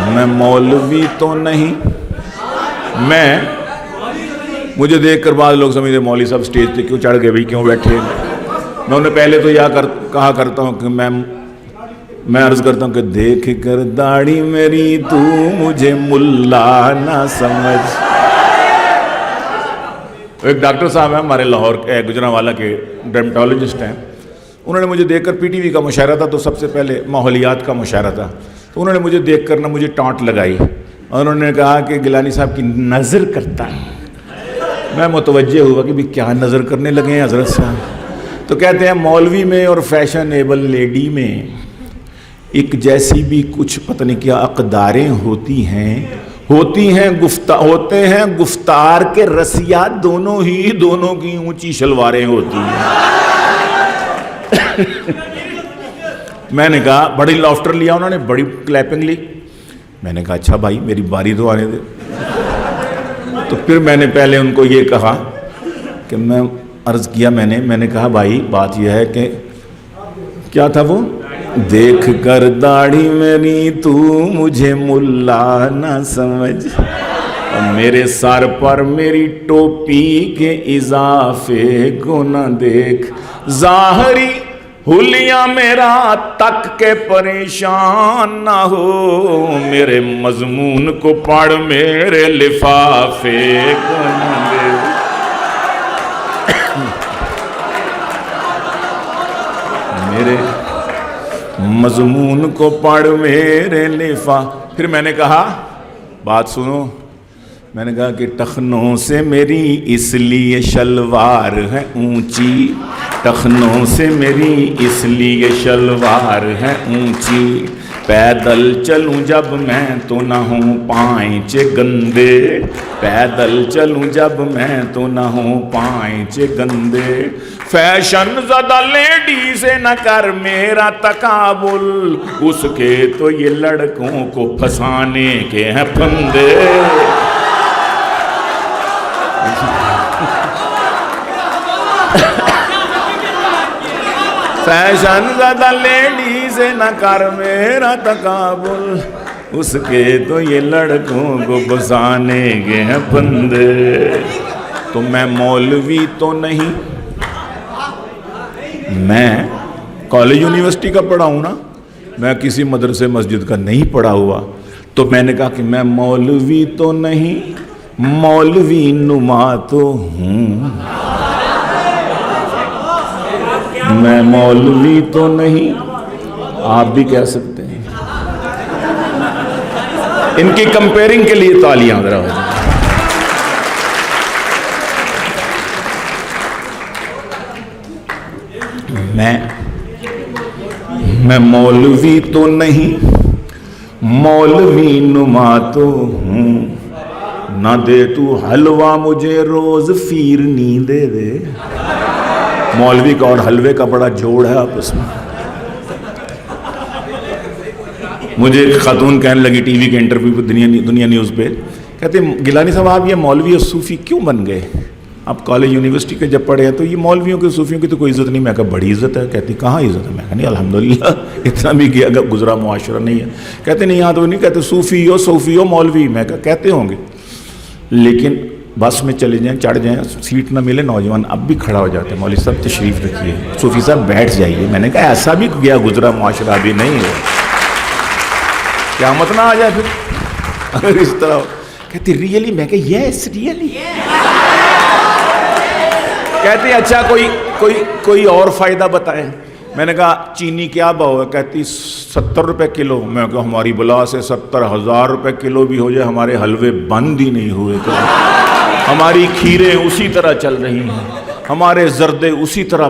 میں مولوی تو نہیں. مجھے دیکھ کر بعض لوگ سمجھتے مولوی صاحب سٹیج پہ کیوں چڑھ گئے بھائی, کیوں بیٹھے. میں انہیں پہلے تو کہا کرتا ہوں کہ میں عرض کرتا ہوں کہ دیکھ کر داڑھی میری تو مجھے ملا نہ سمجھ. ایک ڈاکٹر صاحب ہیں ہمارے لاہور کے, گجرانوالہ کے ڈرمیٹالوجسٹ ہیں. انہوں نے مجھے دیکھ کر پی ٹی وی کا مشاہرہ تھا تو سب سے پہلے ماحولیات کا مشاہرہ تھا, تو انہوں نے مجھے دیکھ کر مجھے ٹانٹ لگائی اور انہوں نے کہا کہ گیلانی صاحب کی نظر کرتا ہے. میں متوجہ ہوا کہ بھی کیا نظر کرنے لگے ہیں حضرت صاحب. تو کہتے ہیں مولوی میں اور فیشنیبل لیڈی میں ایک جیسی بھی کچھ پتہ نہیں کیا اقداریں ہوتے ہیں گفتار کے رسیا دونوں کی اونچی شلواریں ہوتی ہیں. میں نے کہا بڑی لافٹر لیا, انہوں نے بڑی کلیپنگ لی. میں نے کہا اچھا بھائی میری باری تو آنے دے. تو پھر میں نے پہلے ان کو یہ کہا کہ میں عرض کیا, میں نے کہا بھائی بات یہ ہے کہ کیا تھا وہ, دیکھ کر داڑھی میری تو مجھے ملا نہ سمجھ, اور میرے سر پر میری ٹوپی کے اضافے کو نہ دیکھ, ظاہری حلیہ میرا تک کے پریشان نہ ہو, میرے مضمون کو پڑھ میرے لفافے کو نہ دیکھ. میرے مضمون کو پڑھ میرے پھر میں نے کہا بات سنو, میں نے کہا کہ ٹخنوں سے میری اس لیے شلوار ہے اونچی, ٹخنوں سے میری اس لیے شلوار ہے اونچی, پیدل چلوں جب میں تو نہ ہوں پائنچے گندے, پیدل چلوں جب میں تو نہ ہوں پائنچے گندے, فیشن زدہ لیڈی سے نہ کر میرا تقابل, اس کے تو یہ لڑکوں کو پھنسانے کے ہیں پھندے. فیشن زدہ لیڈی سے نہ کر میرا تقابل, اس کے تو یہ لڑکوں کو پھنسانے کے ہیں پھندے. تو میں مولوی تو نہیں, میں کالج یونیورسٹی کا پڑھا ہوں نا, میں کسی مدرسے مسجد کا نہیں پڑھا ہوا. تو میں نے کہا کہ میں مولوی تو نہیں, مولوی نما تو ہوں. میں مولوی تو نہیں, آپ بھی کہہ سکتے ہیں. ان کی کمپیرنگ کے لیے تالیاں ذرا ہو جائیں. میں مولوی تو نہیں, مولوی نما تو ہوں. نہ دے تو حلوہ مجھے روز فیرنی دے دے. مولوی کا اور حلوے کا بڑا جوڑ ہے آپس میں. مجھے ایک خاتون کہنے لگی ٹی وی کے انٹرویو پہ, دنیا نیوز پہ, کہتے گیلانی صاحب آپ یہ مولوی اور صوفی کیوں بن گئے؟ آپ کالج یونیورسٹی کے جب پڑھے ہیں تو یہ مولویوں کے صوفیوں کی تو کوئی عزت نہیں. میں کہا بڑی عزت ہے. کہتی کہاں عزت ہے؟ میں کہا نہیں الحمدللہ اتنا بھی کیا گزرا معاشرہ نہیں ہے. کہتے نہیں یہاں تو نہیں کہتے صوفی ہو صوفی ہو مولوی. میں کہا کہتے ہوں گے, لیکن بس میں چلے جائیں چڑھ جائیں سیٹ نہ ملے, نوجوان اب بھی کھڑا ہو جاتے ہیں مولوی صاحب تشریف رکھیے, صوفی صاحب بیٹھ جائیے. میں نے کہا ایسا بھی گیا گزرا معاشرہ ابھی نہیں ہے, قیامت نہ آ جائے پھر اگر اس طرح. کہتی ریئلی؟ میں کہ یس ریئلی. کہتی اچھا کوئی اور فائدہ بتائیں. میں نے کہا چینی کیا بھاؤ ہے؟ کہتی 70 روپے کلو. میں کہا ہماری بلا سے 70,000 روپے کلو بھی ہو جائے ہمارے حلوے بند ہی نہیں ہوئے. تو ہماری کھیریں اسی طرح چل رہی ہیں, ہمارے زردے اسی طرح.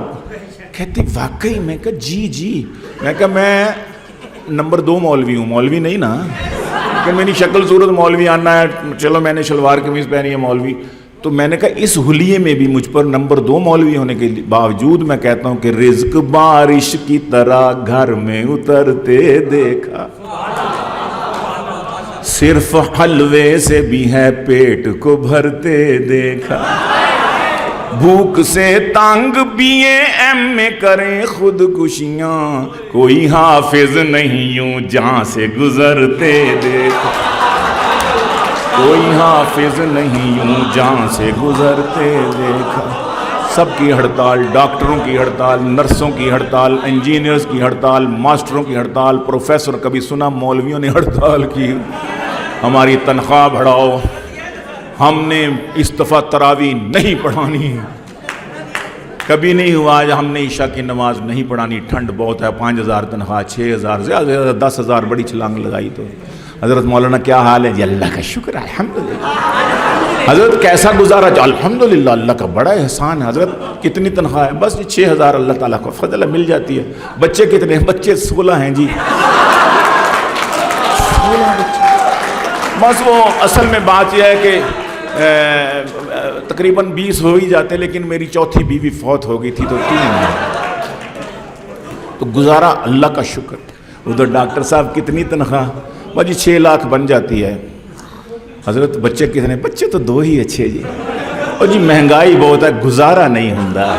کہتی واقعی؟ میں کہا جی. میں کہا میں نمبر 2 مولوی ہوں, مولوی نہیں نا, کہ میری شکل صورت مولوی آنا ہے. چلو میں نے شلوار قمیض پہنی ہے مولوی. تو میں نے کہا اس حلیے میں بھی مجھ پر نمبر 2 مولوی ہونے کے باوجود میں کہتا ہوں کہ رزق بارش کی طرح گھر میں اترتے دیکھا, صرف حلوے سے بھی ہے پیٹ کو بھرتے دیکھا. بھوک سے تانگ BA میں کریں خودکشیاں، کوئی حافظ نہیں یوں جہاں سے گزرتے دیکھا، کوئی حافظ نہیں یوں جہاں سے گزرتے دیکھا۔ سب کی ہڑتال، ڈاکٹروں کی ہڑتال، نرسوں کی ہڑتال، انجینئرز کی ہڑتال، ماسٹروں کی ہڑتال، پروفیسر، کبھی سنا مولویوں نے ہڑتال کی، ہماری تنخواہ بڑھاؤ، ہم نے اس دفعہ تراویح نہیں پڑھانی، کبھی نہیں ہوا آج ہم نے عشاء کی نماز نہیں پڑھانی، ٹھنڈ بہت ہے، 5,000 تنخواہ، 6,000، زیادہ سے زیادہ 10,000، بڑی چھلانگ لگائی۔ تو حضرت مولانا کیا حال ہے جی؟ اللہ کا شکر ہے الحمدللہ۔ حضرت کیسا گزارا جی؟ الحمدللہ اللہ کا بڑا احسان ہے۔ حضرت کتنی تنخواہ ہے؟ بس 6,000 اللہ تعالیٰ کو فضل ہے، مل جاتی ہے۔ بچے کتنے ہیں؟ بچے 16 ہیں جی، 16 بچے۔ بس وہ اصل میں بات یہ ہے کہ تقریباً 20 ہو ہی جاتے، لیکن میری چوتھی بیوی فوت ہو گئی تھی تو 3 ہیں، تو گزارا اللہ کا شکر۔ ادھر ڈاکٹر صاحب کتنی تنخواہ؟ بس جی 6 لاکھ بن جاتی ہے۔ حضرت بچے کتنے؟ بچے تو 2 ہی اچھے جی۔ اور جی مہنگائی بہت ہے، گزارا نہیں ہوتا،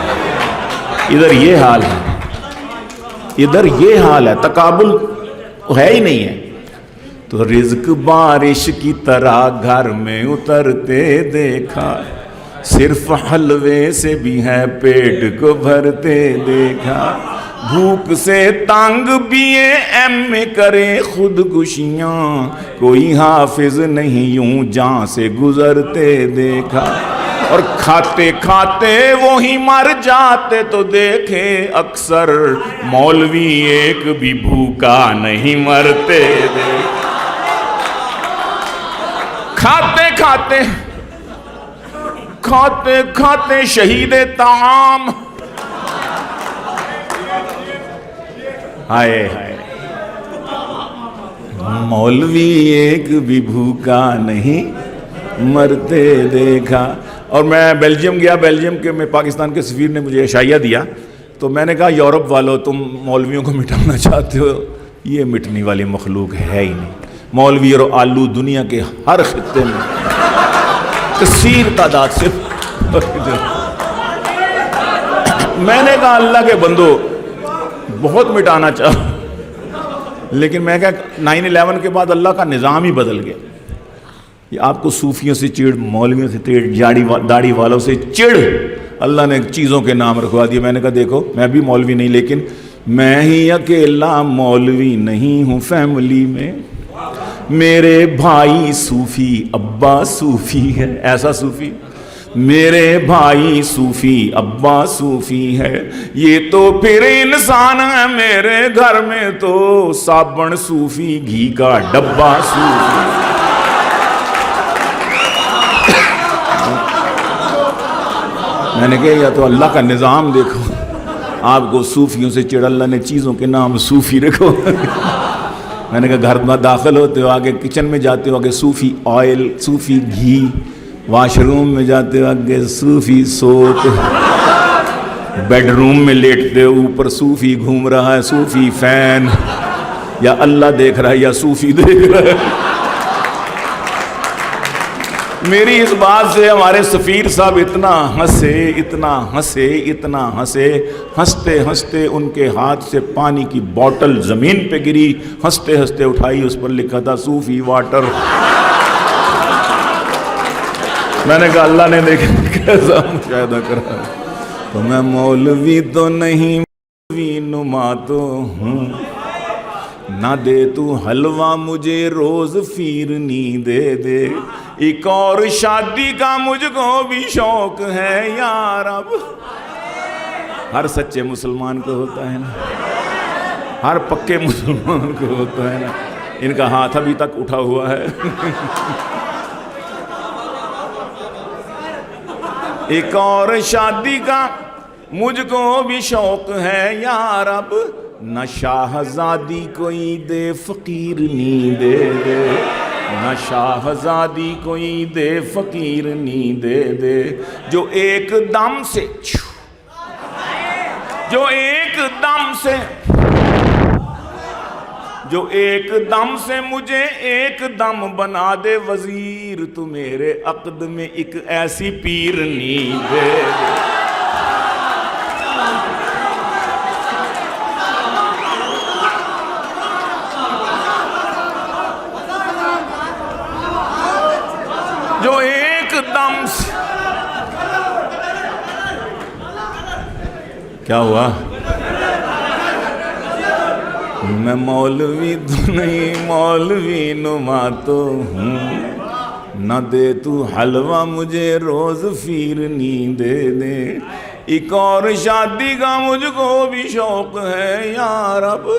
ادھر یہ حال ہے، ادھر یہ حال ہے، تقابل ہے ہی نہیں ہے۔ تو رزق بارش کی طرح گھر میں اترتے دیکھا، صرف حلوے سے بھی ہے پیٹ کو بھرتے دیکھا، بھوک سے تانگ BA میں کرے خودکشیاں، کوئی حافظ نہیں یوں جہاں سے گزرتے دیکھا، اور کھاتے کھاتے وہی مر جاتے تو دیکھے اکثر، مولوی ایک بھی بھوکا نہیں مرتے دیکھا۔ کھاتے کھاتے کھاتے کھاتے شہید طعام، ہائے ہائے، مولوی ایک بھی بھوکا نہیں مرتے دیکھا۔ اور میں بیلجیم گیا، بیلجیم کے میں پاکستان کے سفیر نے مجھے عشائیہ دیا، تو میں نے کہا یورپ والوں تم مولویوں کو مٹانا چاہتے ہو، یہ مٹنے والی مخلوق ہے ہی نہیں۔ مولوی اور آلو دنیا کے ہر خطے میں کثیر تعداد سے۔ میں نے کہا اللہ کے بندو بہت مٹانا چاہا، لیکن میں کہا 9/11 کے بعد اللہ کا نظام ہی بدل گیا۔ یہ آپ کو صوفیوں سے چڑ، مولویوں سے چڑ، داڑھی والوں سے چڑ، اللہ نے چیزوں کے نام رکھوا دیے۔ میں نے کہا دیکھو میں بھی مولوی نہیں، لیکن میں ہی اکیلا مولوی نہیں ہوں فیملی میں، میرے بھائی صوفی، ابا صوفی ہے، ایسا صوفی، میرے بھائی صوفی، ابا صوفی ہے، یہ تو پھر انسان ہے، میرے گھر میں تو صابن صوفی، گھی کا ڈبہ صوفی۔ میں نے کہا یا تو اللہ کا نظام دیکھو، آپ کو صوفیوں سے چڑھ، اللہ نے چیزوں کے نام صوفی رکھو۔ میں نے کہا گھر میں داخل ہوتے ہو آگے کچن میں جاتے ہو آگے صوفی آئل، صوفی گھی، واش روم میں جاتے ہو آگے صوفی سوپ، بیڈ روم میں لیٹتے ہو اوپر صوفی گھوم رہا ہے، صوفی فین، یا اللہ دیکھ رہا ہے یا صوفی دیکھ رہا ہے۔ میری اس بات سے ہمارے سفیر صاحب اتنا ہنسے، اتنا ہنسے، اتنا ہنسے، ہنستے ہنستے ان کے ہاتھ سے پانی کی بوٹل زمین پہ گری، ہنستے ہنستے اٹھائی، اس پر لکھا تھا صوفی واٹر۔ میں نے کہا اللہ نے دیکھا کیسا مشاہدہ کرا، تو میں مولوی تو نہیں، مولوی نما تو ہوں، نہ دے تو حلوہ مجھے روز فیرنی دے دے، ایک اور شادی کا مجھ کو بھی شوق ہے یا رب۔ ہر سچے مسلمان کو ہوتا ہے نا، ہر پکے مسلمان کو ہوتا ہے نا۔ ان کا ہاتھ ابھی تک اٹھا ہوا ہے۔ ایک اور شادی کا مجھ کو بھی شوق ہے یا رب، نہ شاہزادی کوئی دے فقیر نی دے دے، نہ شاہزادی کوئی دے فقیر نی دے دے، جو ایک دم سے، جو ایک دم سے، جو ایک دم سے مجھے ایک دم بنا دے وزیر، تو میرے عقد میں ایک ایسی پیرنی دے دے۔ جو ایک دم سے، کیا ہوا؟ میں مولوی تو نہیں، مولوی نما تو ہوں، نہ دے تو حلوہ مجھے روز فیرنی دے دے۔ ایک اور شادی کا مجھ کو بھی شوق ہے یا رب،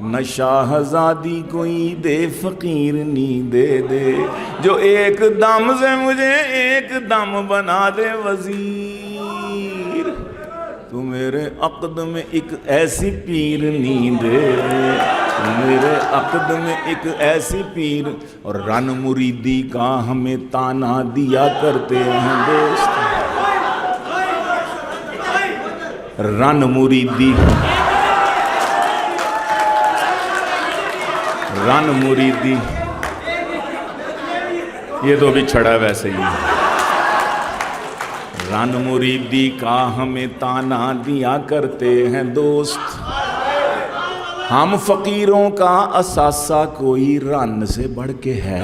نہ شاہزادی کوئی دے فقیرنی دے دے۔ جو ایک دم سے مجھے ایک دم بنا دے وزیر، تو میرے عقد میں ایک ایسی پیرنی دے دے، میرے عقد میں ایک ایسی پیر۔ اور رن مریدی کا ہمیں تانا دیا کرتے ہیں دوست، رن مریدی، رن مریدی، یہ تو بھی چھڑا ویسے ہی ہے۔ رن مریدی کا ہمیں تانا دیا کرتے ہیں دوست، ہم فقیروں کا اثاثہ کوئی رن سے بڑھ کے ہے،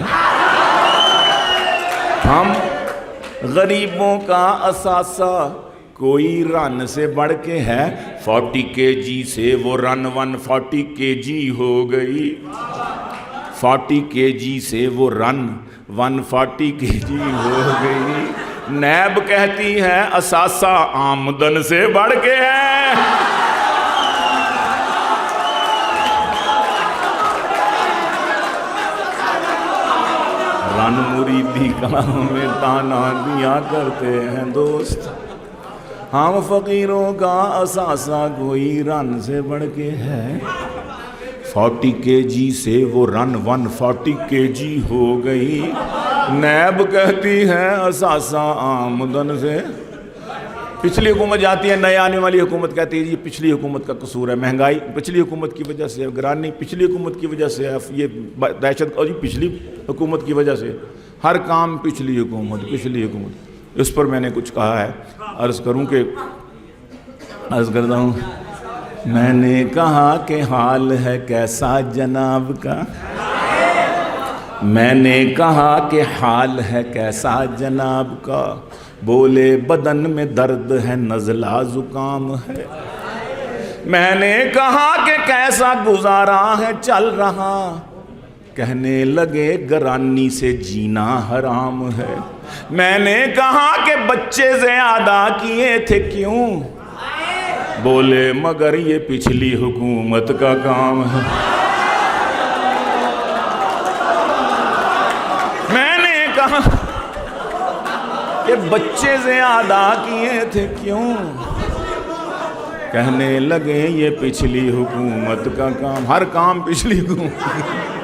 ہم غریبوں کا اثاثہ کوئی رن سے بڑھ کے ہے۔ 40 kg سے وہ رن 140 kg ہو گئی، 40 kg سے وہ رن 140 kg ہو گئی۔ نیب کہتی ہے اثاثہ آمدن سے بڑھ کے ہے، رن مریدی کا ہمیں تانا دیا کرتے ہیں دوست، ہم فقیروں کا اثاثہ کوئی رن سے بڑھ کے ہے۔ 40 kg سے وہ رن 140 kg ہو گئی، نیب کہتی ہے اثاثہ آمدن سے۔ پچھلی حکومت جاتی ہے، نئے آنے والی حکومت کہتی ہے یہ پچھلی حکومت کا قصور ہے، مہنگائی پچھلی حکومت کی وجہ سے، گرانی پچھلی حکومت کی وجہ سے، یہ دہشت گردی پچھلی حکومت کی وجہ سے، ہر کام پچھلی حکومت، پچھلی حکومت۔ اس پر میں نے کچھ کہا ہے، عرض کروں کہ عرض کرتا ہوں، میں نے کہا کہ حال ہے کیسا جناب کا، میں نے کہا کہ حال ہے کیسا جناب کا، بولے بدن میں درد ہے نزلہ زکام ہے۔ میں نے کہا کہ کیسا گزارا ہے چل رہا، کہنے لگے گرانی سے جینا حرام ہے۔ میں نے کہا کہ بچے زیادہ کیے تھے کیوں، بولے مگر یہ پچھلی حکومت کا کام ہے۔ میں نے کہا کہ بچے زیادہ کیے تھے کیوں، کہنے لگے یہ پچھلی حکومت کا کام، ہر کام پچھلی حکومت